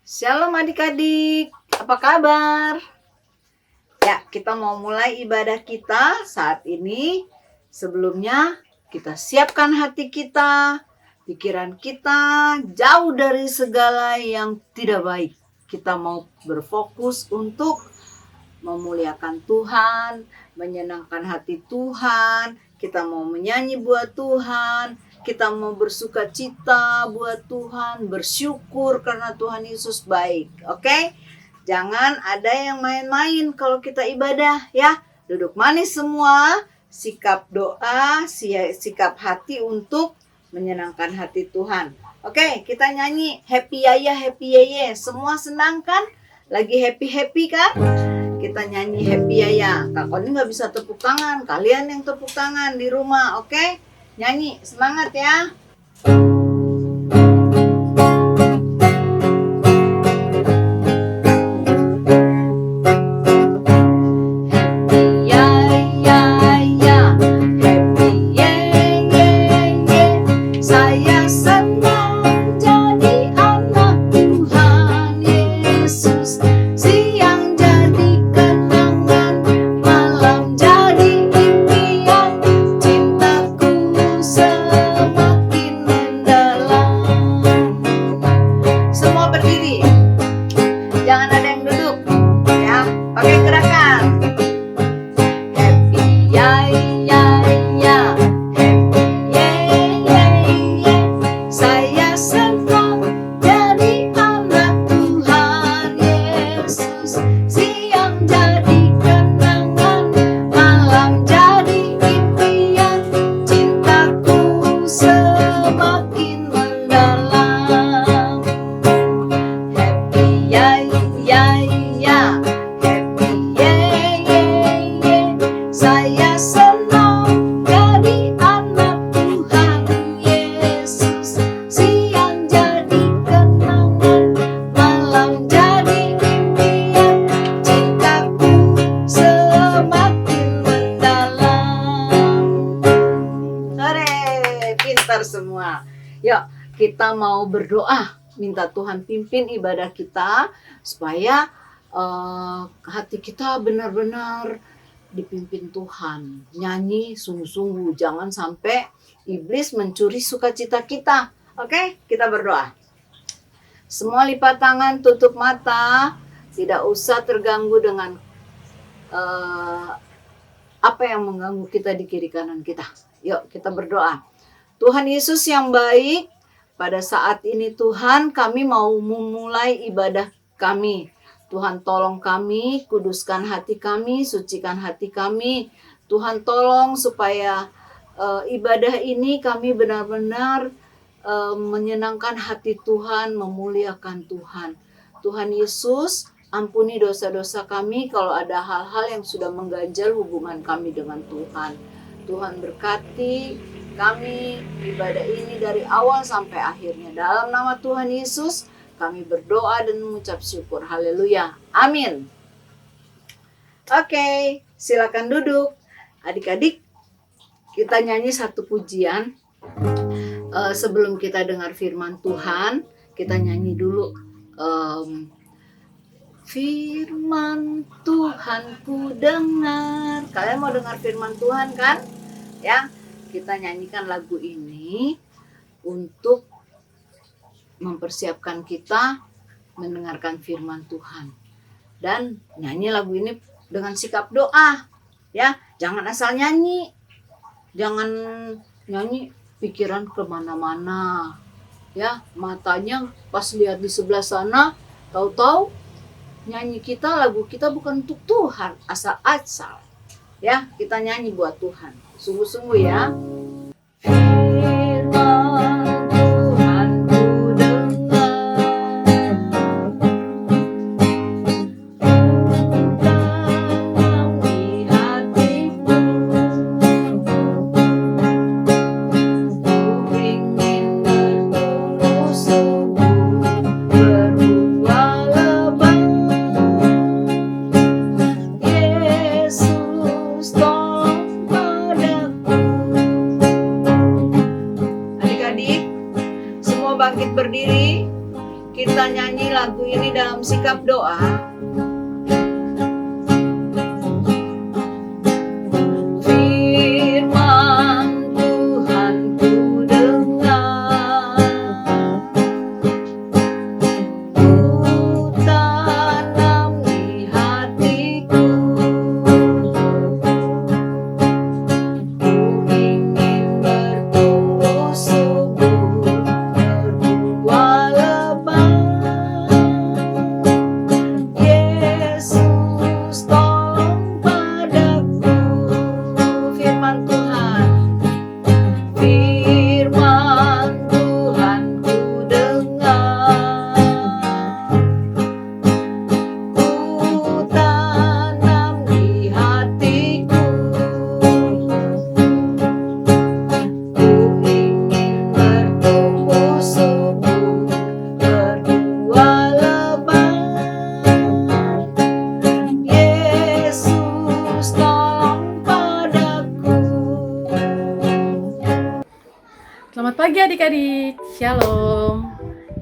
Shalom adik-adik, apa kabar? Ya, kita mau mulai ibadah kita saat ini. Sebelumnya kita siapkan hati kita, pikiran kita jauh dari segala yang tidak baik. Kita mau berfokus untuk memuliakan Tuhan, menyenangkan hati Tuhan. Kita mau menyanyi buat Tuhan. Kita mau bersuka cita buat Tuhan, bersyukur karena Tuhan Yesus baik. Oke? Jangan ada yang main-main kalau kita ibadah ya. Duduk manis semua, sikap doa, sikap hati untuk menyenangkan hati Tuhan. Oke, kita nyanyi Happy Yaya, Happy Yeye. Semua senang kan? Lagi happy-happy kan? Kita nyanyi Happy Yaya. Kak Koni gak bisa tepuk tangan, kalian yang tepuk tangan di rumah, oke? Nyanyi, semangat ya. Semua. Yuk, kita mau berdoa, minta Tuhan pimpin ibadah kita supaya hati kita benar-benar dipimpin Tuhan. Nyanyi sungguh-sungguh, jangan sampai iblis mencuri sukacita kita. Oke, kita berdoa. Semua lipat tangan, tutup mata, tidak usah terganggu dengan apa yang mengganggu kita di kiri kanan kita. Yuk, kita berdoa. Tuhan Yesus yang baik, pada saat ini Tuhan kami mau memulai ibadah kami. Tuhan tolong kami, kuduskan hati kami, sucikan hati kami. Tuhan tolong supaya ibadah ini kami benar-benar menyenangkan hati Tuhan, memuliakan Tuhan. Tuhan Yesus, ampuni dosa-dosa kami kalau ada hal-hal yang sudah mengganjal hubungan kami dengan Tuhan. Tuhan berkati kami ibadah ini dari awal sampai akhirnya. Dalam nama Tuhan Yesus, kami berdoa dan mengucap syukur. Haleluya. Amin. Oke, silakan duduk. Adik-adik, kita nyanyi satu pujian. Sebelum kita dengar firman Tuhan, kita nyanyi dulu. Firman Tuhan ku dengar. Kalian mau dengar firman Tuhan kan? Ya. Kita nyanyikan lagu ini untuk mempersiapkan kita mendengarkan firman Tuhan. Dan nyanyi lagu ini dengan sikap doa. Ya, jangan asal nyanyi. Jangan nyanyi pikiran kemana-mana. Ya, matanya pas lihat di sebelah sana, tahu-tahu nyanyi kita, lagu kita bukan untuk Tuhan, asal-asal. Ya, kita nyanyi buat Tuhan. Sungguh-sungguh ya. Firman Tuhan ku dengar, ungkapi hatiku, ku ingin bertumbuh subur, berbuah lebat. Yesus tolong padaku. sikap doa. Firman Tuhan ku dengar, ku tanam di hatiku, ku ingin bertumbuh subur, berbuah lebat. Yesus tolong padaku. Firman Tuhan, firman Tuhan ku dengar, ku tanam di hatiku, ku ingin bertumbuh subur, berbuah lebat. Yesus tolong padaku. Selamat pagi adik-adik, Shalom.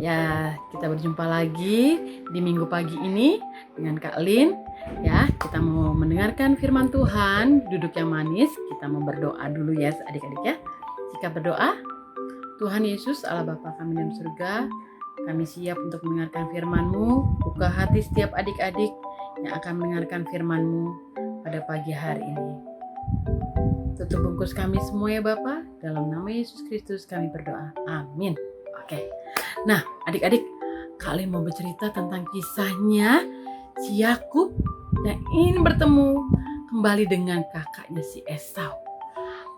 Ya, kita berjumpa lagi di minggu pagi ini dengan Kak Lin. Ya, kita mau mendengarkan firman Tuhan, duduk yang manis. Kita mau berdoa dulu ya adik-adik ya. Sikap berdoa. Tuhan Yesus, Allah Bapa kami dalam surga, kami siap untuk mendengarkan firman-Mu. Buka hati setiap adik-adik yang akan mendengarkan firman-Mu pada pagi hari ini. Tutup bungkus kami semua ya Bapa, dalam nama Yesus Kristus kami berdoa. Amin. Oke. Nah, adik-adik, kalian mau bercerita tentang kisahnya si Yakub yang ingin bertemu kembali dengan kakaknya si Esau.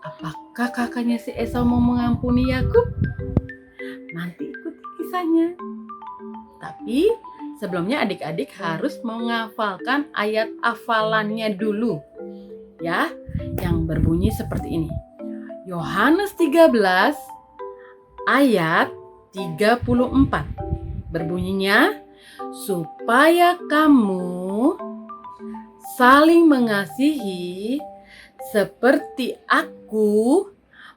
Apakah kakaknya si Esau mau mengampuni Yakub? Nanti ikuti kisahnya. Tapi sebelumnya adik-adik harus menghafalkan ayat hafalannya dulu. Ya, yang berbunyi seperti ini. Yohanes 13 ayat 34. Berbunyinya, supaya kamu saling mengasihi seperti aku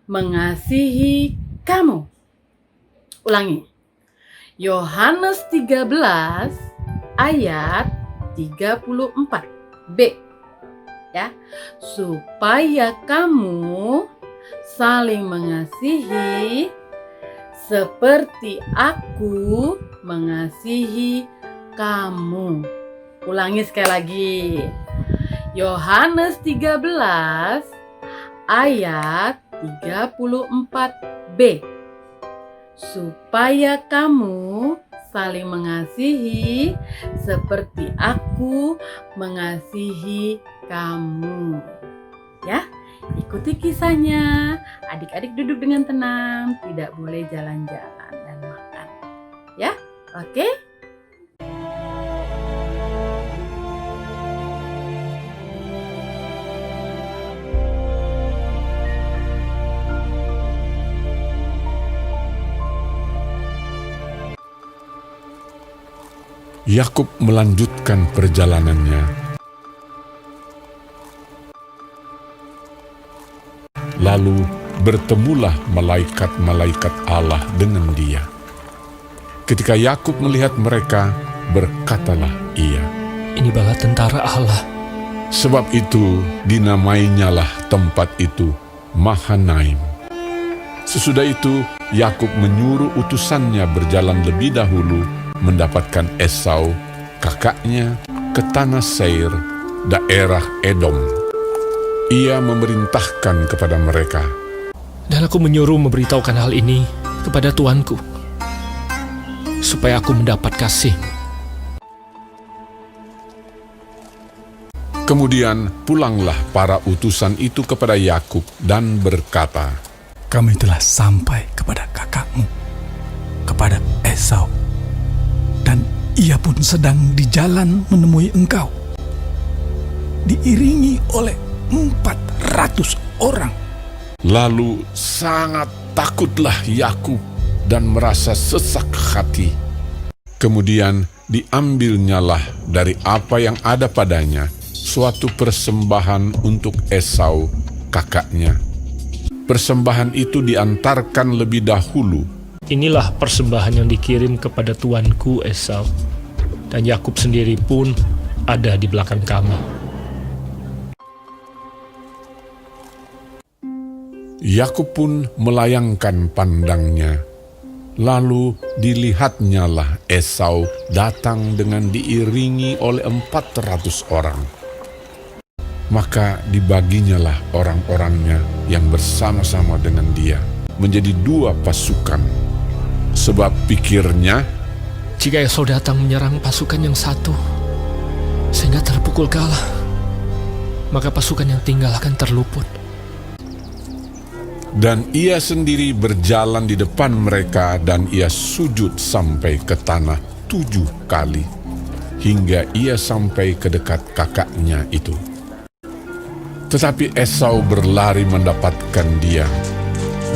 mengasihi kamu. Ulangi. Yohanes 13 ayat 34b. Ya, supaya kamu saling mengasihi seperti aku mengasihi kamu. Ulangi sekali lagi. Yohanes 13 ayat 34b. Supaya kamu saling mengasihi seperti aku mengasihi kamu. Ya, ikuti kisahnya. Adik-adik duduk dengan tenang, tidak boleh jalan-jalan dan makan. Ya, oke? Yakub melanjutkan perjalanannya. Lalu bertemulah malaikat-malaikat Allah dengan dia. Ketika Yakub melihat mereka, berkatalah ia, "Ini bala tentara Allah." Sebab itu dinamainyalah tempat itu Mahanaim. Sesudah itu Yakub menyuruh utusannya berjalan lebih dahulu mendapatkan Esau, kakaknya, ke tanah Seir, daerah Edom. Ia memerintahkan kepada mereka, Dan aku menyuruh memberitahukan hal ini kepada tuanku, supaya aku mendapat kasih. Kemudian pulanglah para utusan itu kepada Yakub dan berkata, Kami telah sampai kepada kakakmu, kepada Esau, dan ia pun sedang di jalan menemui engkau, diiringi oleh 400 orang. Lalu sangat takutlah Yakub dan merasa sesak hati. Kemudian diambilnyalah dari apa yang ada padanya suatu persembahan untuk Esau, kakaknya. Persembahan itu diantarkan lebih dahulu. Inilah persembahan yang dikirim kepada tuanku Esau. dan Yakub sendiri pun ada di belakang kami. Yakub pun melayangkan pandangnya. Lalu dilihatnyalah Esau datang dengan diiringi oleh 400 orang. Maka dibaginyalah orang-orangnya yang bersama-sama dengan dia menjadi 2 pasukan. Sebab pikirnya, Jika Esau datang menyerang pasukan yang satu, sehingga terpukul kalah, maka pasukan yang tinggal akan terluput. dan ia sendiri berjalan di depan mereka dan ia sujud sampai ke tanah 7 kali, hingga ia sampai ke dekat kakaknya itu. Tetapi Esau berlari mendapatkan dia,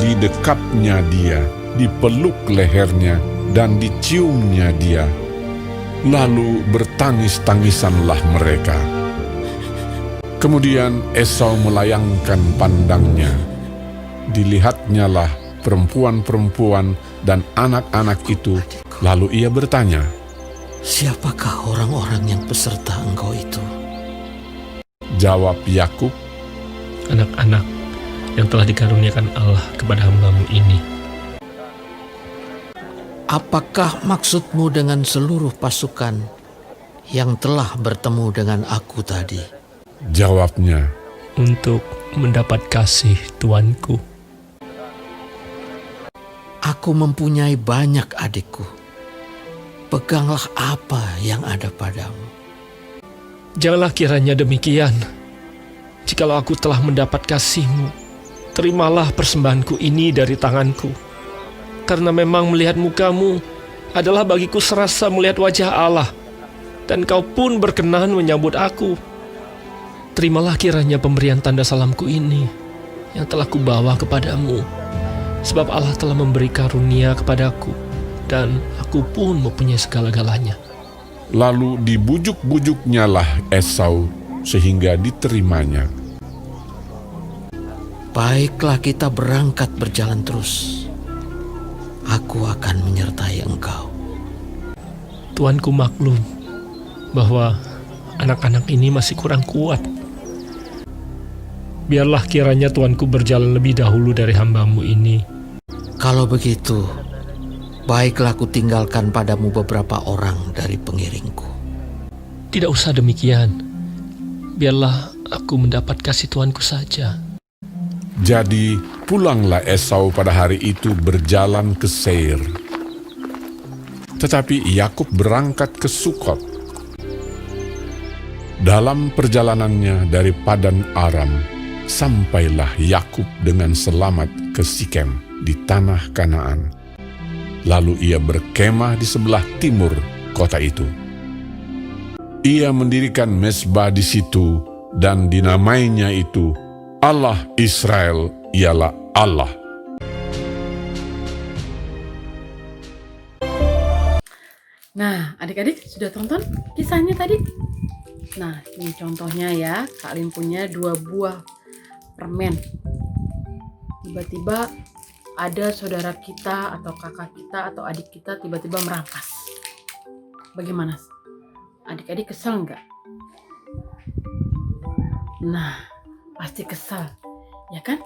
didekapnya dia, dipeluk lehernya, dan diciumnya dia. Lalu bertangis-tangisanlah mereka. Kemudian Esau melayangkan pandangnya. Dilihatnyalah perempuan-perempuan dan anak-anak itu. Lalu ia bertanya, "Siapakah orang-orang yang peserta engkau itu?" jawab Yakub, Anak-anak yang telah dikaruniakan Allah kepada hamba-Mu ini. "Apakah maksudmu dengan seluruh pasukan yang telah bertemu dengan aku tadi?" jawabnya. Untuk mendapat kasih Tuanku. "Aku mempunyai banyak adikku. Peganglah apa yang ada padamu." Janganlah kiranya demikian. Jikalau aku telah mendapat kasih-Mu, terimalah persembahanku ini dari tanganku. Karena memang melihat muka-Mu adalah bagiku serasa melihat wajah Allah, dan Kau pun berkenan menyambut aku. Terimalah kiranya pemberian tanda salamku ini yang telah kubawa kepadamu, sebab Allah telah memberi karunia kepadaku, dan aku pun mempunyai segala-galanya. Lalu dibujuk-bujuknyalah Esau sehingga diterimanya. "Baiklah, kita berangkat berjalan terus. Aku akan menyertai engkau." Tuanku maklum bahwa anak-anak ini masih kurang kuat. Biarlah kiranya Tuanku berjalan lebih dahulu dari hamba-Mu ini. "Kalau begitu, baiklah ku tinggalkan padamu beberapa orang dari pengiringku." Tidak usah demikian. Biarlah aku mendapat kasih Tuanku saja. Jadi pulanglah Esau pada hari itu berjalan ke Seir. Tetapi Yakub berangkat ke Sukot. Dalam perjalanannya dari Padan Aram, sampailah Yakub dengan selamat ke Sikem di tanah Kanaan. Lalu ia berkemah di sebelah timur kota itu. Ia mendirikan mezbah di situ dan dinamainya itu Allah Israel ialah Allah. Nah, adik-adik sudah tonton kisahnya tadi? Nah, ini contohnya ya, Kak Lin punya 2 buah permen. Tiba-tiba ada saudara kita atau kakak kita atau adik kita tiba-tiba merampas. Bagaimana? Adik-adik kesel nggak? Nah, pasti kesel, ya kan?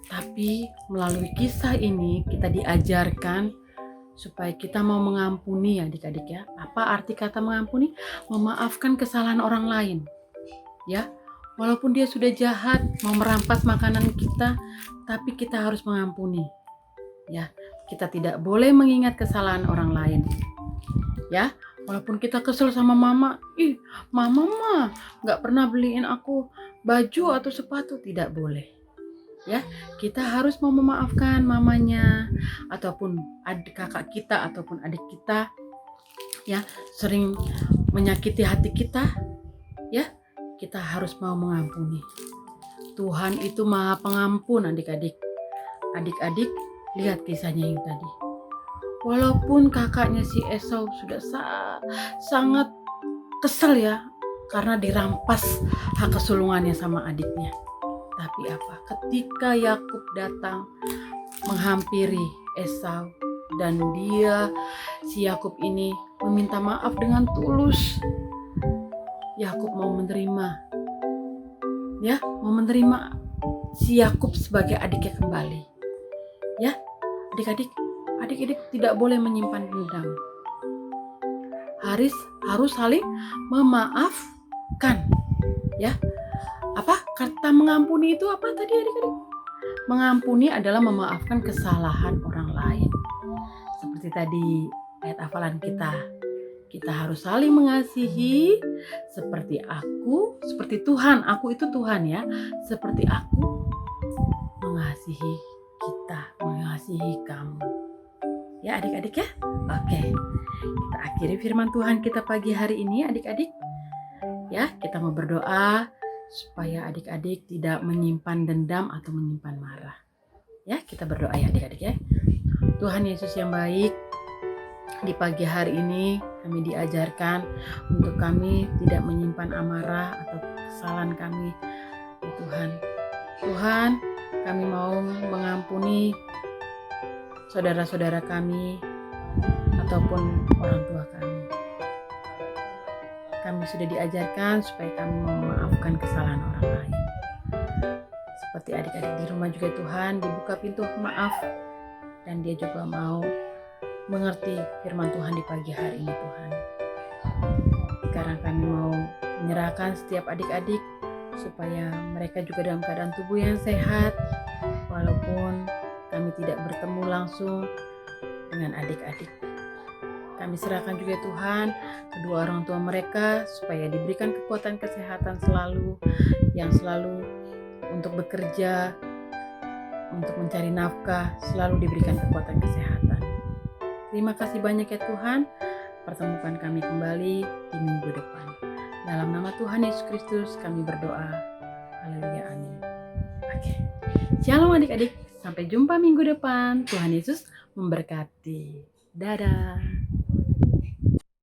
Tapi melalui kisah ini kita diajarkan supaya kita mau mengampuni ya adik-adik ya. Apa arti kata mengampuni? Memaafkan kesalahan orang lain. Ya, walaupun dia sudah jahat, mau merampas makanan kita, tapi kita harus mengampuni. Ya, kita tidak boleh mengingat kesalahan orang lain. Ya, walaupun kita kesel sama mama, mama mah nggak pernah beliin aku baju atau sepatu, tidak boleh. Ya, kita harus mau memaafkan mamanya ataupun adik kakak kita ataupun adik kita ya sering menyakiti hati kita, ya kita harus mau mengampuni. Tuhan itu Maha Pengampun adik-adik. Adik-adik lihat kisahnya yang tadi. Walaupun kakaknya si Esau sudah sangat kesel ya karena dirampas hak kesulungannya sama adiknya. Tapi apa? Ketika Yakub datang menghampiri Esau dan dia si Yakub ini meminta maaf dengan tulus. Yakub mau menerima, ya, mau menerima si Yakub sebagai adiknya kembali. Ya, adik-adik tidak boleh menyimpan dendam. Harus saling memaafkan. Ya, apa kata mengampuni itu apa tadi adik-adik? Mengampuni adalah memaafkan kesalahan orang lain. Seperti tadi ayat hafalan kita. Kita harus saling mengasihi seperti Tuhan. Aku itu Tuhan ya. Seperti aku mengasihi kita, mengasihi kamu. Ya adik-adik ya. Oke. Kita akhiri firman Tuhan kita pagi hari ini adik-adik. Ya, kita mau berdoa supaya adik-adik tidak menyimpan dendam atau menyimpan marah. Ya, kita berdoa ya adik-adik ya. Tuhan Yesus yang baik, di pagi hari ini kami diajarkan untuk kami tidak menyimpan amarah atau kesalahan kami. Ya Tuhan, kami mau mengampuni saudara-saudara kami ataupun orang tua kami. Kami sudah diajarkan supaya kami memaafkan kesalahan orang lain. Seperti adik-adik di rumah juga Tuhan, dibuka pintu maaf dan dia juga mau mengerti firman Tuhan di pagi hari ini Tuhan. Sekarang kami mau menyerahkan setiap adik-adik supaya mereka juga dalam keadaan tubuh yang sehat walaupun kami tidak bertemu langsung dengan adik-adik. Kami serahkan juga Tuhan kedua orang tua mereka supaya diberikan kekuatan kesehatan selalu untuk bekerja, untuk mencari nafkah, selalu diberikan kekuatan kesehatan. Terima kasih banyak ya Tuhan, pertemukan kami kembali di minggu depan. Dalam nama Tuhan Yesus Kristus kami berdoa. Haleluya, amin. Oke. Shalom adik-adik, sampai jumpa minggu depan. Tuhan Yesus memberkati. Dadah.